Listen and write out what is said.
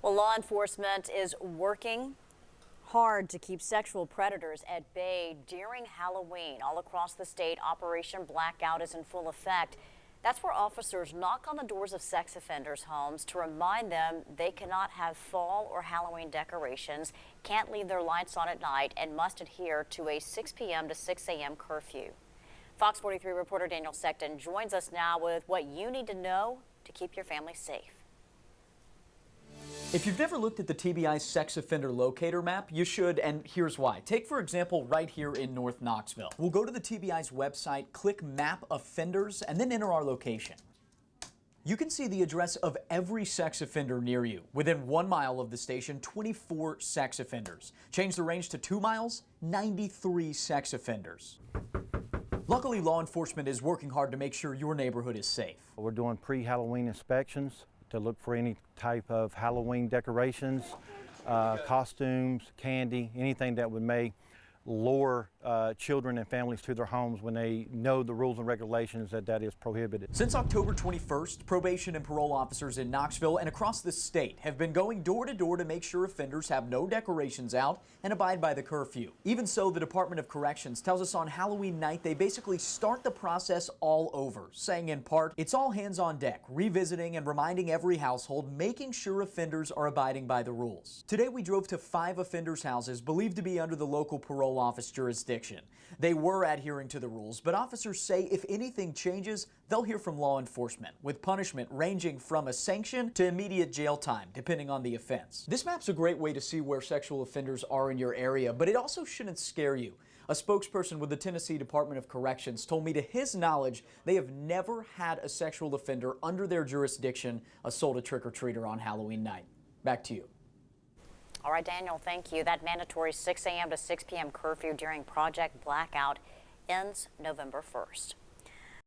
Well, law enforcement is working hard to keep sexual predators at bay during Halloween. All across the state, Operation Blackout is in full effect. That's where officers knock on the doors of sex offenders' homes to remind them they cannot have fall or Halloween decorations, can't leave their lights on at night, and must adhere to a 6 p.m. to 6 a.m. curfew. Fox 43 reporter Daniel Sexton joins us now with what you need to know to keep your family safe. If you've never looked at the TBI sex offender locator map, you should, and here's why. Take, for example, right here in North Knoxville. We'll go to the TBI's website, click Map Offenders, and then enter our location. You can see the address of every sex offender near you. Within 1 mile of the station, 24 sex offenders. Change the range to 2 miles, 93 sex offenders. Luckily, law enforcement is working hard to make sure your neighborhood is safe. We're doing pre-Halloween inspections to look for any type of Halloween decorations, costumes, candy, anything that would may lure children and families to their homes when they know the rules and regulations that is prohibited. Since October 21st, probation and parole officers in Knoxville and across the state have been going door to door to make sure offenders have no decorations out and abide by the curfew. Even so, the Department of Corrections tells us on Halloween night they basically start the process all over, saying in part, it's all hands on deck, revisiting and reminding every household, making sure offenders are abiding by the rules. Today we drove to 5 offenders' houses believed to be under the local parole office jurisdiction. They were adhering to the rules, but officers say if anything changes, they'll hear from law enforcement, with punishment ranging from a sanction to immediate jail time, depending on the offense. This map's a great way to see where sexual offenders are in your area, but it also shouldn't scare you. A spokesperson with the Tennessee Department of Corrections told me to his knowledge they have never had a sexual offender under their jurisdiction assault a trick-or-treater on Halloween night. Back to you. All right, Daniel, thank you. That mandatory 6 a.m. to 6 p.m. curfew during Project Blackout ends November 1st.